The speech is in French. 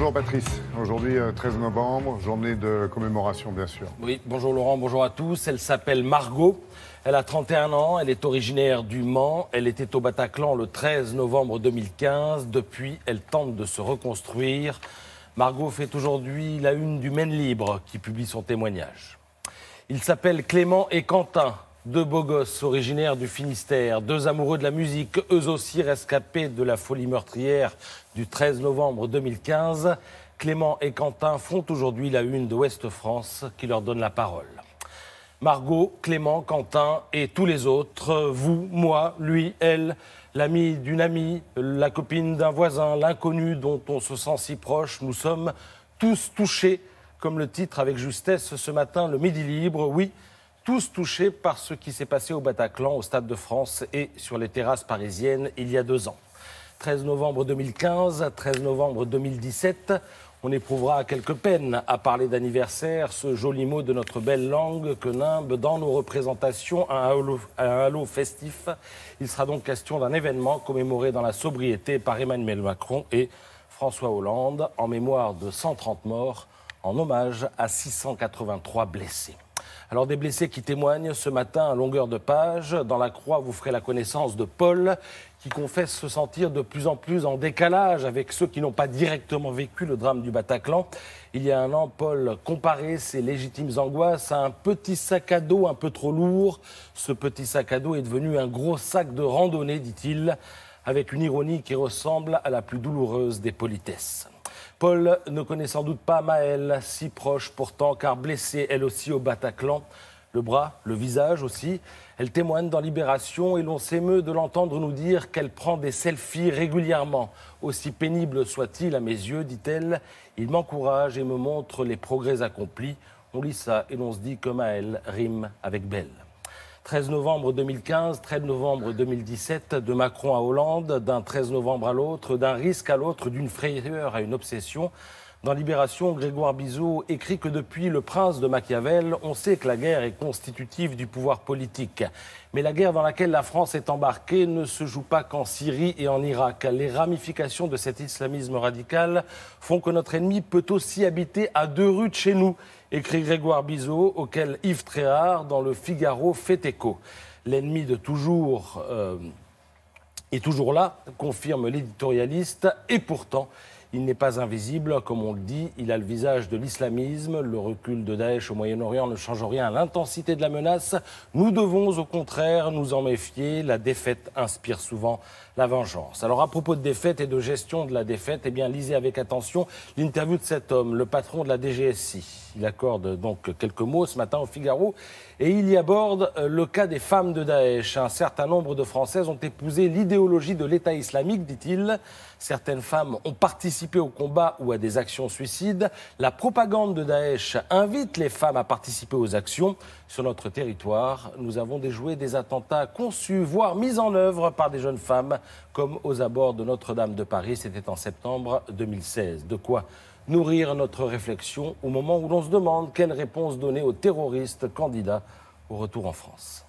Bonjour Patrice, aujourd'hui 13 novembre, journée de commémoration bien sûr. Oui, bonjour Laurent, bonjour à tous. Elle s'appelle Margot, elle a 31 ans, elle est originaire du Mans, elle était au Bataclan le 13 novembre 2015. Depuis, elle tente de se reconstruire. Margot fait aujourd'hui la une du Maine Libre qui publie son témoignage. Ils s'appellent Clément et Quentin, deux beaux gosses originaires du Finistère, deux amoureux de la musique, eux aussi rescapés de la folie meurtrière du 13 novembre 2015. Clément et Quentin font aujourd'hui la une de Ouest France qui leur donne la parole. Margot, Clément, Quentin et tous les autres, vous, moi, lui, elle, l'ami d'une amie, la copine d'un voisin, l'inconnu dont on se sent si proche, nous sommes tous touchés, comme le titre avec justesse ce matin, le Midi Libre, oui, tous touchés par ce qui s'est passé au Bataclan, au Stade de France et sur les terrasses parisiennes il y a 2 ans. 13 novembre 2015, 13 novembre 2017, on éprouvera quelque peine à parler d'anniversaire, ce joli mot de notre belle langue que nimbe dans nos représentations un halo festif. Il sera donc question d'un événement commémoré dans la sobriété par Emmanuel Macron et François Hollande en mémoire de 130 morts, en hommage à 683 blessés. Alors des blessés qui témoignent ce matin à longueur de page. Dans la Croix, vous ferez la connaissance de Paul, qui confesse se sentir de plus en plus en décalage avec ceux qui n'ont pas directement vécu le drame du Bataclan. Il y a 1 an, Paul comparait ses légitimes angoisses à un petit sac à dos un peu trop lourd. Ce petit sac à dos est devenu un gros sac de randonnée, dit-il, avec une ironie qui ressemble à la plus douloureuse des politesses. Paul ne connaît sans doute pas Maëlle, si proche pourtant, car blessée elle aussi au Bataclan. Le bras, le visage aussi. Elle témoigne dans Libération et l'on s'émeut de l'entendre nous dire qu'elle prend des selfies régulièrement. Aussi pénible soit-il à mes yeux, dit-elle, il m'encourage et me montre les progrès accomplis. On lit ça et l'on se dit que Maëlle rime avec belle. 13 novembre 2015, 13 novembre 2017, de Macron à Hollande, d'un 13 novembre à l'autre, d'un risque à l'autre, d'une frayeur à une obsession. Dans Libération, Grégoire Bizot écrit que depuis le prince de Machiavel, on sait que la guerre est constitutive du pouvoir politique. Mais la guerre dans laquelle la France est embarquée ne se joue pas qu'en Syrie et en Irak. Les ramifications de cet islamisme radical font que notre ennemi peut aussi habiter à 2 rues de chez nous, écrit Grégoire Bizot, auquel Yves Tréhard, dans le Figaro, fait écho. L'ennemi de toujours est toujours là, confirme l'éditorialiste, et pourtant, il n'est pas invisible, comme on le dit, il a le visage de l'islamisme. Le recul de Daesh au Moyen-Orient ne change rien à l'intensité de la menace. Nous devons au contraire nous en méfier. La défaite inspire souvent la vengeance. Alors à propos de défaite et de gestion de la défaite, eh bien lisez avec attention l'interview de cet homme, le patron de la DGSI. Il accorde donc quelques mots ce matin au Figaro et il y aborde le cas des femmes de Daesh. Un certain nombre de Françaises ont épousé l'idéologie de l'État islamique, dit-il. Certaines femmes ont participé au combat ou à des actions suicides. La propagande de Daesh invite les femmes à participer aux actions. Sur notre territoire, nous avons déjoué des attentats conçus, voire mis en œuvre par des jeunes femmes, comme aux abords de Notre-Dame de Paris. C'était en septembre 2016. De quoi nourrir notre réflexion au moment où l'on se demande quelle réponse donner aux terroristes candidats au retour en France.